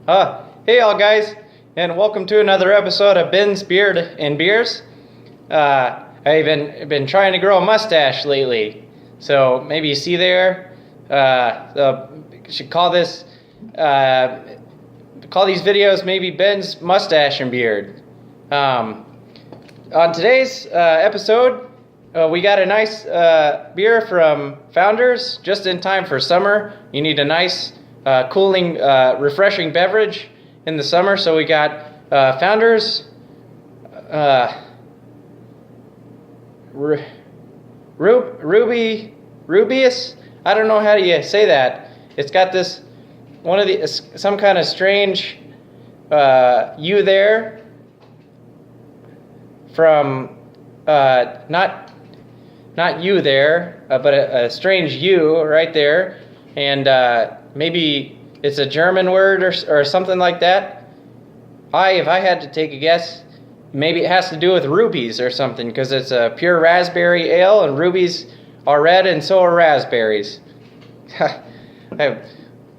Hey all guys, and welcome to another episode of Ben's Beard and Beers. I've been trying to grow a mustache lately, so maybe you see there. Should call these videos maybe Ben's Mustache and Beard. On today's episode, we got a nice beer from Founders, just in time for summer. You need a nice cooling, refreshing beverage in the summer, so we got Founders Rubius. I don't know how you say that. It's got this some kind of strange U there from not you there, but a strange U right there, and maybe it's a German word or something like that. If I had to take a guess, maybe it has to do with rubies or something, because it's a pure raspberry ale, and rubies are red, and so are raspberries.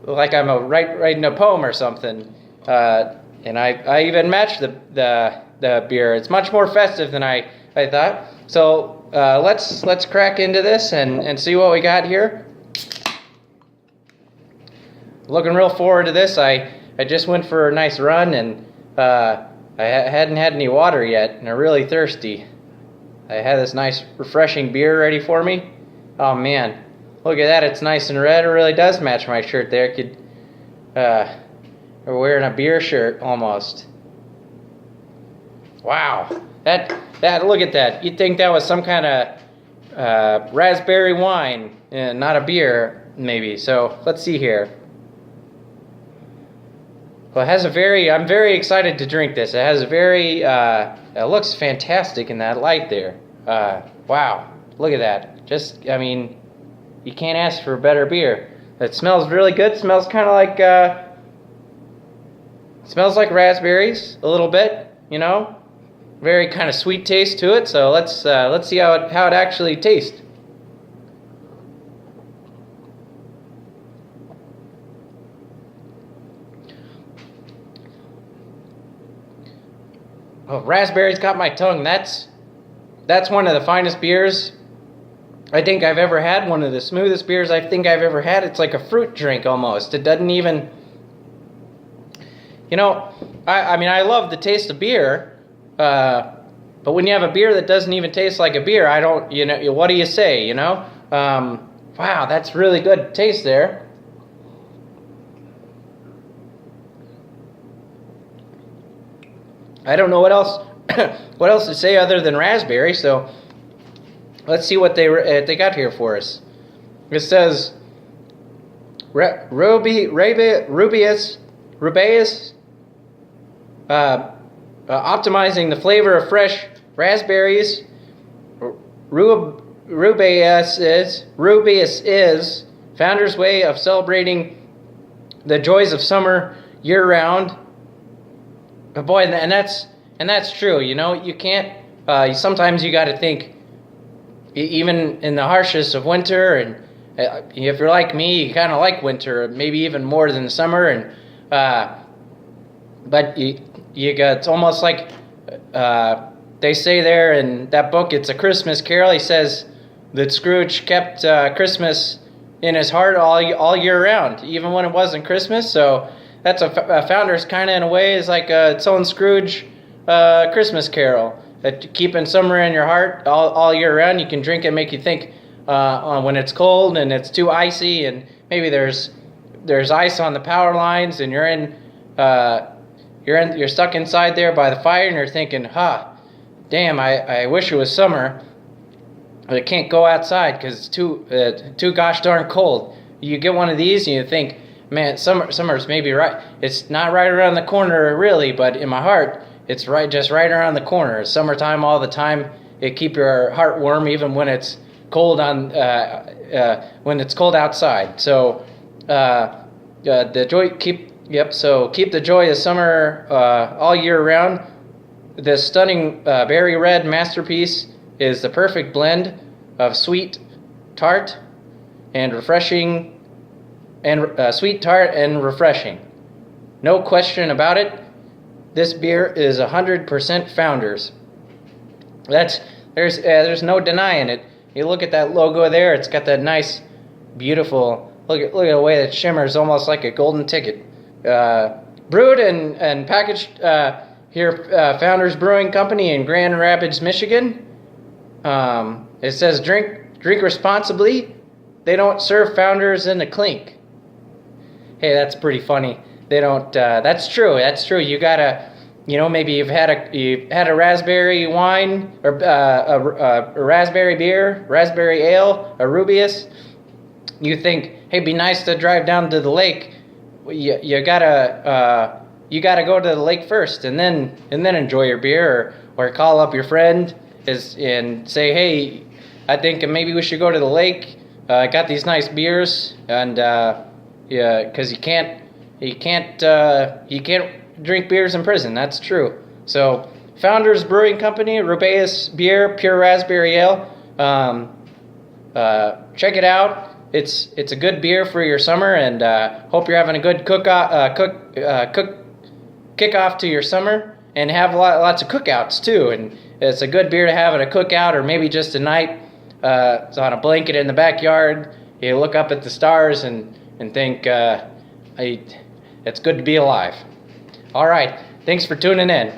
Like I'm writing a poem or something, and I even matched the beer. It's much more festive than I thought. So let's crack into this and see what we got here. Looking real forward to this. I just went for a nice run, and I hadn't had any water yet, and I'm really thirsty. I had this nice refreshing beer ready for me. Oh man, look at that! It's nice and red. It really does match my shirt there. We're wearing a beer shirt almost. Wow, that look at that. You'd think that was some kind of raspberry wine, and not a beer, maybe. So let's see here. Well, I'm very excited to drink this. It has a it looks fantastic in that light there. Wow, look at that. You can't ask for a better beer. It smells really good. Smells kind of like, smells like raspberries a little bit, Very kind of sweet taste to it. So let's see how it actually tastes. Oh, raspberries got my tongue. That's one of the finest beers I think I've ever had. One of the smoothest beers I think I've ever had. It's like a fruit drink almost. It doesn't even, I love the taste of beer, but when you have a beer that doesn't even taste like a beer, I don't, what do you say, Wow, that's really good taste there. I don't know what else to say other than raspberry, so let's see what they got here for us. It says Rubius, optimizing the flavor of fresh raspberries. Rubius is Founder's way of celebrating the joys of summer year-round. But boy, and that's true. You can't. Sometimes you got to think, even in the harshest of winter, and if you're like me, you kind of like winter, maybe even more than the summer. And but you got, it's almost like they say there in that book, It's a Christmas Carol. He says that Scrooge kept Christmas in his heart all year round, even when it wasn't Christmas. So that's a Founder's kind of in a way is like its own Scrooge Christmas Carol. Keeping summer in your heart all year round. You can drink it, make you think when it's cold and it's too icy, and maybe there's ice on the power lines, and you're stuck inside there by the fire, and you're thinking, damn, I wish it was summer, but I can't go outside because it's too gosh darn cold. You get one of these and you think, man, summer's maybe right. It's not right around the corner really, but in my heart, it's just right around the corner. It's summertime all the time. It keep your heart warm even when it's cold when it's cold outside. So the joy keep the joy of summer all year round. This stunning berry red masterpiece is the perfect blend of sweet, tart, and refreshing, and sweet, tart, and refreshing. no question about it. This beer is 100% Founders. There's no denying it. You look at that logo there; it's got that nice, beautiful. Look at the way that shimmers, almost like a golden ticket. Brewed and packaged here, Founders Brewing Company in Grand Rapids, Michigan. It says drink responsibly. They don't serve Founders in a clink. Hey, that's pretty funny. They don't. That's true. That's true. You gotta, maybe you've had a raspberry wine or a raspberry beer, raspberry ale, a Rubius. You think, hey, it'd be nice to drive down to the lake. You gotta go to the lake first, and then enjoy your beer, or call up your friend and say, hey, I think maybe we should go to the lake. I got these nice beers, and because you can't drink beers in prison. That's true. So, Founders Brewing Company, Rubeus Beer, Pure Raspberry Ale. Check it out. It's a good beer for your summer, and hope you're having a good kickoff to your summer, and have lots of cookouts too. And it's a good beer to have at a cookout, or maybe just a night on a blanket in the backyard. You look up at the stars and think, it's good to be alive. All right, thanks for tuning in.